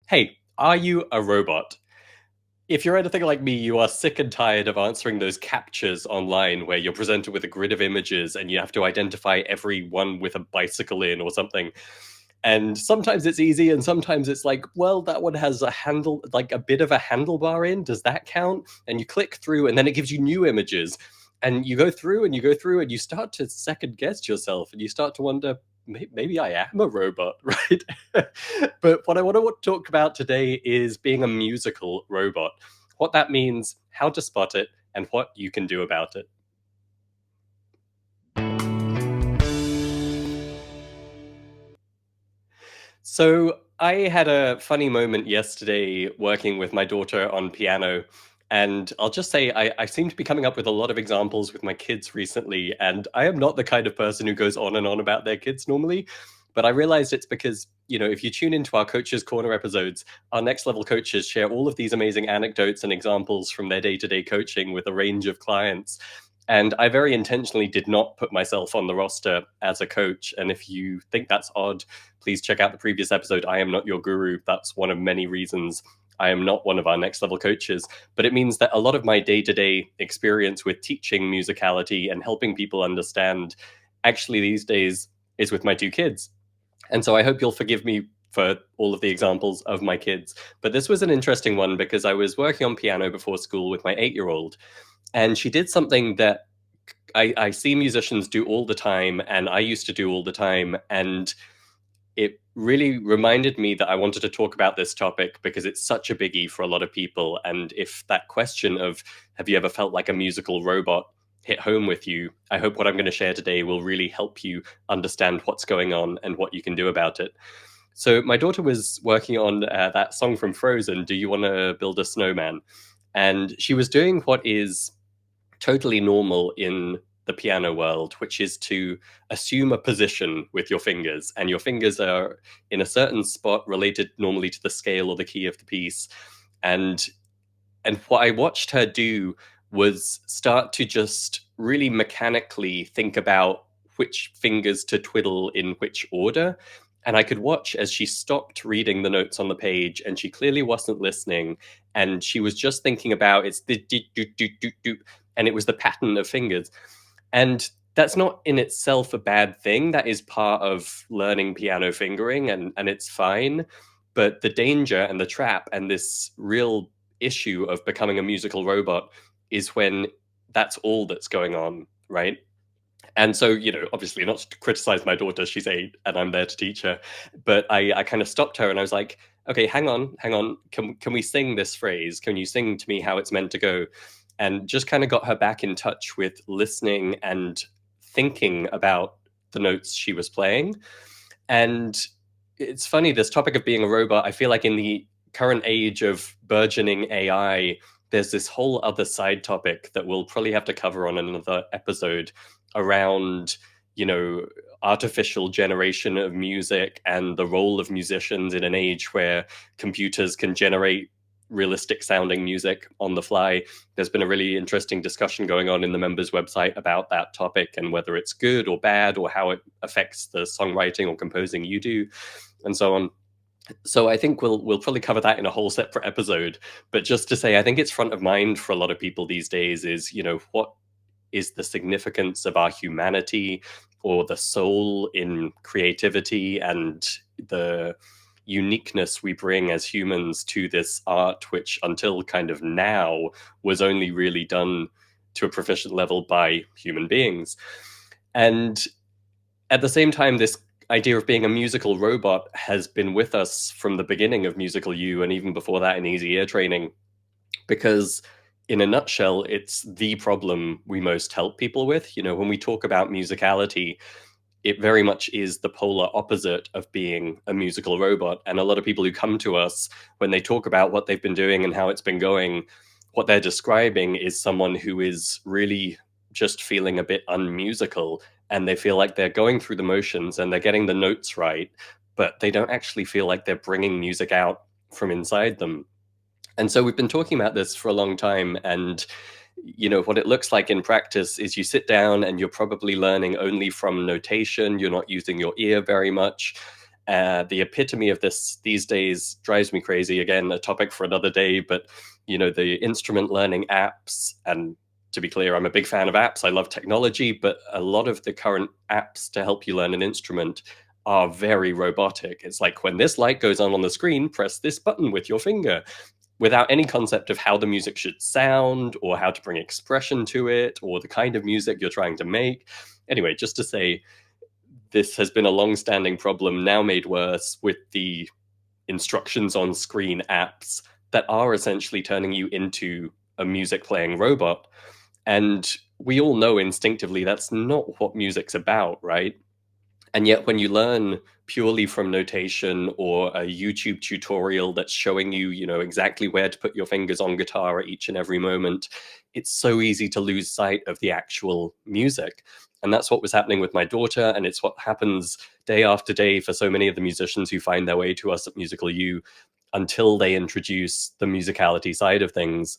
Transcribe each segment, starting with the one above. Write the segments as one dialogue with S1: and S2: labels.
S1: Hey, are you a robot? If you're anything like me, you are sick and tired of answering those captchas online where you're presented with a grid of images and you have to identify every one with a bicycle in or something. And sometimes it's easy, and sometimes it's like, well, that one has a handle, like a bit of a handlebar in. Does that count? And you click through, and then it gives you new images. And you go through and you go through, and you start to second guess yourself, and you start to wonder, maybe I am a robot, right? But what I want to talk about today is being a musical robot, what that means, how to spot it, and what you can do about it. So I had a funny moment yesterday working with my daughter on piano. And I'll just say I seem to be coming up with a lot of examples with my kids recently. And I am not the kind of person who goes on and on about their kids normally. But I realized it's because, if you tune into our Coaches Corner episodes, our next level coaches share all of these amazing anecdotes and examples from their day to day coaching with a range of clients. And I very intentionally did not put myself on the roster as a coach. And if you think that's odd, please check out the previous episode. I am not your guru. That's one of many reasons I am not one of our next level coaches. But it means that a lot of my day to day experience with teaching musicality and helping people understand actually these days is with my two kids. And so I hope you'll forgive me for all of the examples of my kids. But this was an interesting one because I was working on piano before school with my 8-year-old. And she did something that I see musicians do all the time, and I used to do all the time. And it really reminded me that I wanted to talk about this topic because it's such a biggie for a lot of people. And if that question of, have you ever felt like a musical robot, hit home with you, I hope what I'm going to share today will really help you understand what's going on and what you can do about it. So my daughter was working on that song from Frozen, Do You Want to Build a Snowman? And she was doing what is totally normal in the piano world, which is to assume a position with your fingers, and your fingers are in a certain spot related normally to the scale or the key of the piece. And what I watched her do was start to just really mechanically think about which fingers to twiddle in which order. And I could watch as she stopped reading the notes on the page, and she clearly wasn't listening. And she was just thinking about it's the do, do, do, do, do, and it was the pattern of fingers. And that's not in itself a bad thing. That is part of learning piano fingering, and it's fine. But the danger and the trap and this real issue of becoming a musical robot is when that's all that's going on, right? And so, obviously not to criticize my daughter, she's 8 and I'm there to teach her. But I kind of stopped her and I was like, okay, hang on. Can we sing this phrase? Can you sing to me how it's meant to go? And just kind of got her back in touch with listening and thinking about the notes she was playing. And it's funny, this topic of being a robot, I feel like in the current age of burgeoning AI, there's this whole other side topic that we'll probably have to cover on another episode around, artificial generation of music and the role of musicians in an age where computers can generate realistic sounding music on the fly. There's been a really interesting discussion going on in the members website about that topic and whether it's good or bad or how it affects the songwriting or composing you do and so on. So I think we'll probably cover that in a whole separate episode. But just to say, I think it's front of mind for a lot of people these days is, what is the significance of our humanity or the soul in creativity and the uniqueness we bring as humans to this art, which until kind of now was only really done to a proficient level by human beings. And at the same time, this idea of being a musical robot has been with us from the beginning of Musical U and even before that in Easy Ear training, because in a nutshell, it's the problem we most help people with. When we talk about musicality, it very much is the polar opposite of being a musical robot. And a lot of people who come to us, when they talk about what they've been doing and how it's been going, what they're describing is someone who is really just feeling a bit unmusical, and they feel like they're going through the motions and they're getting the notes right, but they don't actually feel like they're bringing music out from inside them. And so we've been talking about this for a long time, and what it looks like in practice is you sit down and you're probably learning only from notation. You're not using your ear very much. The epitome of this these days drives me crazy. Again, a topic for another day, but the instrument learning apps, and to be clear, I'm a big fan of apps. I love technology, but a lot of the current apps to help you learn an instrument are very robotic. It's like when this light goes on the screen, press this button with your finger, without any concept of how the music should sound or how to bring expression to it or the kind of music you're trying to make. Anyway, just to say, this has been a long-standing problem, now made worse with the instructions on screen apps that are essentially turning you into a music playing robot. And we all know instinctively that's not what music's about, right? And yet, when you learn purely from notation or a YouTube tutorial that's showing you, exactly where to put your fingers on guitar at each and every moment, it's so easy to lose sight of the actual music. And that's what was happening with my daughter. And it's what happens day after day for so many of the musicians who find their way to us at Musical U until they introduce the musicality side of things.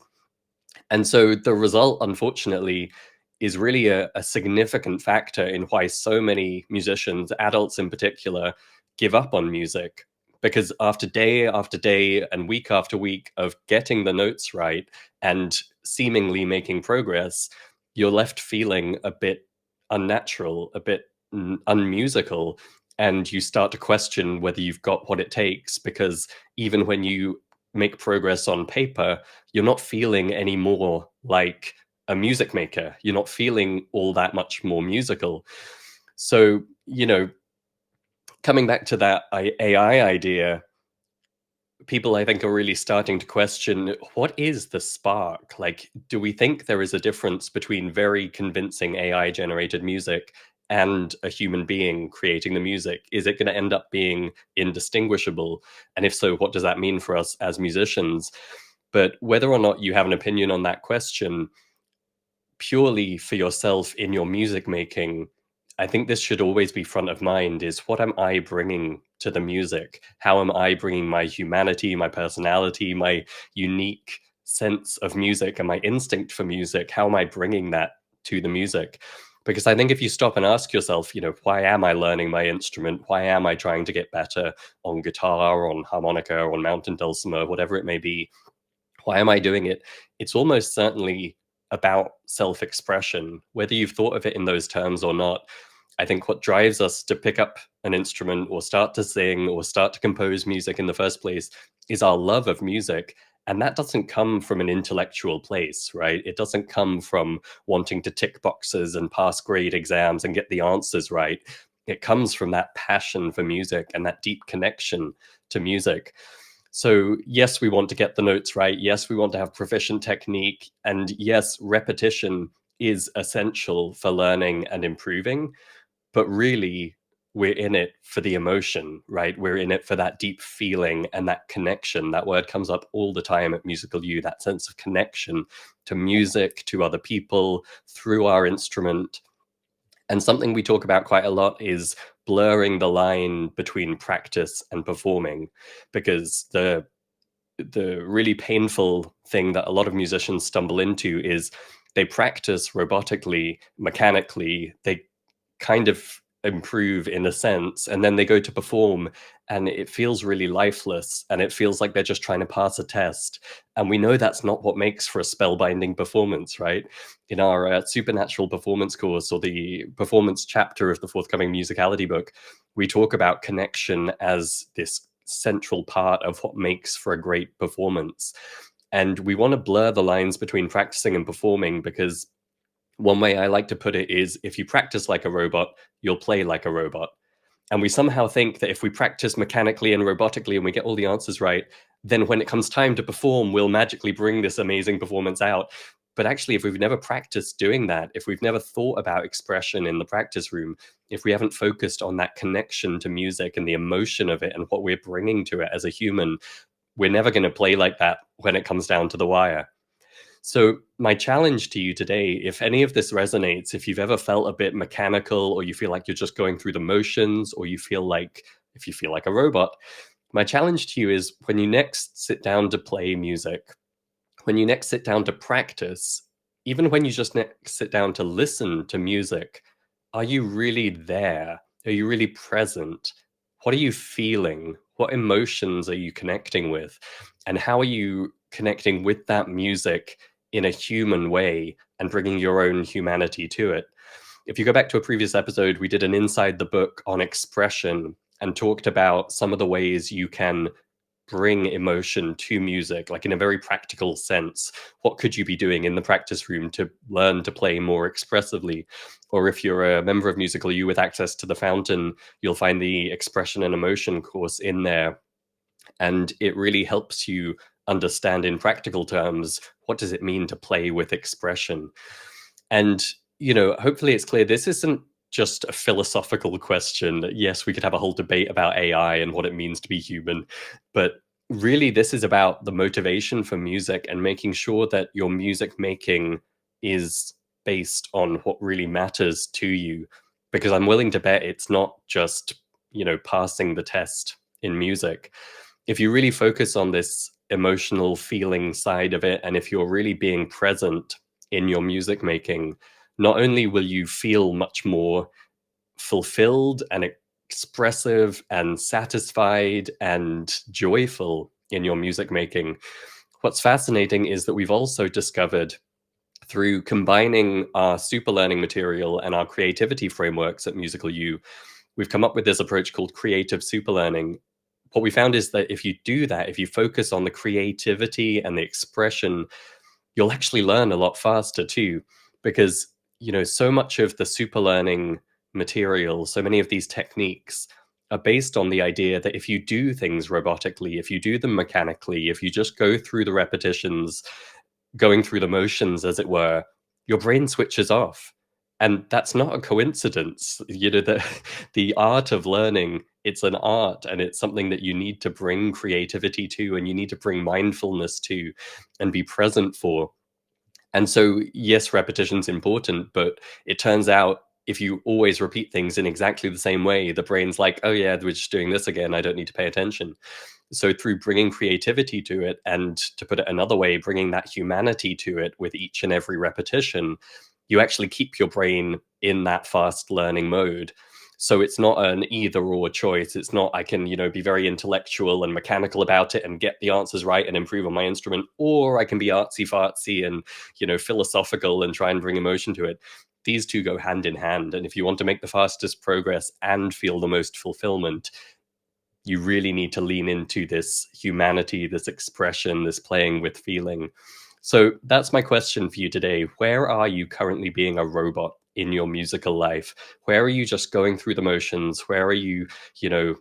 S1: And so the result, unfortunately, is really a significant factor in why so many musicians, adults in particular, give up on music. Because after day and week after week of getting the notes right and seemingly making progress, you're left feeling a bit unnatural, a bit unmusical, and you start to question whether you've got what it takes. Because even when you make progress on paper, you're not feeling any more like a music maker. You're not feeling all that much more musical. So, coming back to that AI idea, people I think are really starting to question, what is the spark? Like, do we think there is a difference between very convincing AI generated music and a human being creating the music? Is it going to end up being indistinguishable? And if so, what does that mean for us as musicians? But whether or not you have an opinion on that question, purely for yourself in your music making, I think this should always be front of mind, is what am I bringing to the music? How am I bringing my humanity, my personality, my unique sense of music and my instinct for music? How am I bringing that to the music? Because I think if you stop and ask yourself, why am I learning my instrument? Why am I trying to get better on guitar, on harmonica, on mountain dulcimer, whatever it may be? Why am I doing it? It's almost certainly about self-expression, whether you've thought of it in those terms or not. I think what drives us to pick up an instrument or start to sing or start to compose music in the first place is our love of music. And that doesn't come from an intellectual place, right? It doesn't come from wanting to tick boxes and pass grade exams and get the answers right. It comes from that passion for music and that deep connection to music. So yes, we want to get the notes right. Yes, we want to have proficient technique. And yes, repetition is essential for learning and improving. But really, we're in it for the emotion, right? We're in it for that deep feeling and that connection. That word comes up all the time at Musical U, that sense of connection to music, to other people, through our instrument. And something we talk about quite a lot is blurring the line between practice and performing, because the really painful thing that a lot of musicians stumble into is they practice robotically, mechanically, they kind of improve in a sense, and then they go to perform and it feels really lifeless and it feels like they're just trying to pass a test. And we know that's not what makes for a spellbinding performance, right? In our supernatural performance course, or the performance chapter of the forthcoming Musicality book, we talk about connection as this central part of what makes for a great performance. And we want to blur the lines between practicing and performing, because one way I like to put it is, if you practice like a robot, you'll play like a robot. And we somehow think that if we practice mechanically and robotically and we get all the answers right, then when it comes time to perform, we'll magically bring this amazing performance out. But actually, if we've never practiced doing that, if we've never thought about expression in the practice room, if we haven't focused on that connection to music and the emotion of it and what we're bringing to it as a human, we're never going to play like that when it comes down to the wire. So my challenge to you today, if any of this resonates, if you've ever felt a bit mechanical, or you feel like you're just going through the motions, or if you feel like a robot, my challenge to you is, when you next sit down to play music, when you next sit down to practice, even when you just next sit down to listen to music, are you really there? Are you really present? What are you feeling? What emotions are you connecting with? And how are you connecting with that music in a human way and bringing your own humanity to it? If you go back to a previous episode, we did an inside the book on expression and talked about some of the ways you can bring emotion to music, like in a very practical sense. What could you be doing in the practice room to learn to play more expressively? Or if you're a member of Musical U with access to the fountain, you'll find the expression and emotion course in there. And it really helps you understand in practical terms, what does it mean to play with expression? And, hopefully it's clear this isn't just a philosophical question. Yes, we could have a whole debate about AI and what it means to be human, but really this is about the motivation for music and making sure that your music making is based on what really matters to you. Because I'm willing to bet it's not just, passing the test in music. If you really focus on this emotional feeling side of it, and if you're really being present in your music making, not only will you feel much more fulfilled and expressive and satisfied and joyful in your music making. What's fascinating is that we've also discovered through combining our super learning material and our creativity frameworks at Musical U, we've come up with this approach called creative super learning. What we found is that if you do that, if you focus on the creativity and the expression, you'll actually learn a lot faster too, because so much of the super learning material, so many of these techniques are based on the idea that if you do things robotically, if you do them mechanically, if you just go through the repetitions, going through the motions as it were, your brain switches off. And that's not a coincidence. The art of learning, it's an art, and it's something that you need to bring creativity to, and you need to bring mindfulness to and be present for. And so, yes, repetition's important, but it turns out if you always repeat things in exactly the same way, the brain's like, oh yeah, we're just doing this again, I don't need to pay attention. So through bringing creativity to it, and to put it another way, bringing that humanity to it with each and every repetition, you actually keep your brain in that fast learning mode. So it's not an either or choice. It's not I can, be very intellectual and mechanical about it and get the answers right and improve on my instrument, or I can be artsy fartsy and, philosophical and try and bring emotion to it. These two go hand in hand. And if you want to make the fastest progress and feel the most fulfillment, you really need to lean into this humanity, this expression, this playing with feeling. So that's my question for you today. Where are you currently being a robot in your musical life? Where are you just going through the motions? Where are you, you know,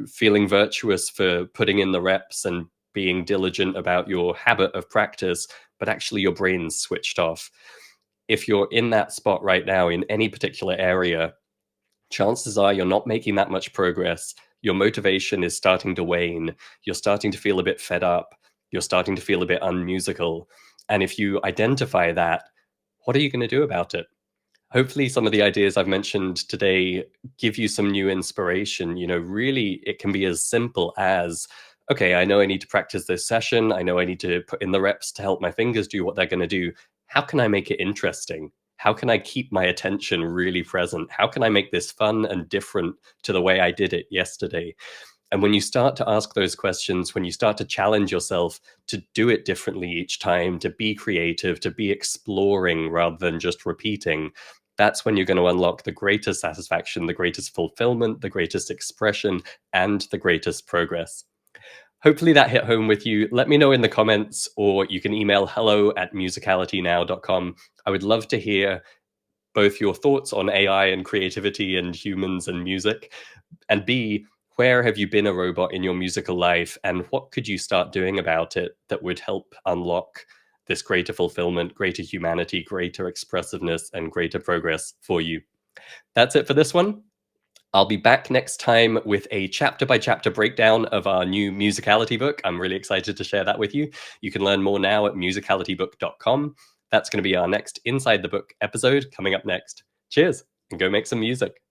S1: feeling virtuous for putting in the reps and being diligent about your habit of practice, but actually your brain's switched off? If you're in that spot right now in any particular area, chances are you're not making that much progress. Your motivation is starting to wane. You're starting to feel a bit fed up. You're starting to feel a bit unmusical. And if you identify that, what are you going to do about it? Hopefully, some of the ideas I've mentioned today give you some new inspiration. Really, it can be as simple as, okay, I know I need to practice this session. I know I need to put in the reps to help my fingers do what they're going to do. How can I make it interesting? How can I keep my attention really present? How can I make this fun and different to the way I did it yesterday? And when you start to ask those questions, when you start to challenge yourself to do it differently each time, to be creative, to be exploring rather than just repeating, that's when you're going to unlock the greatest satisfaction, the greatest fulfillment, the greatest expression, and the greatest progress. Hopefully that hit home with you. Let me know in the comments, or you can email hello@musicalitynow.com. I would love to hear both your thoughts on AI and creativity and humans and music, and B, where have you been a robot in your musical life, and what could you start doing about it that would help unlock this greater fulfillment, greater humanity, greater expressiveness, and greater progress for you? That's it for this one. I'll be back next time with a chapter by chapter breakdown of our new Musicality book. I'm really excited to share that with you. You can learn more now at musicalitybook.com. That's going to be our next Inside the Book episode coming up next. Cheers, and go make some music.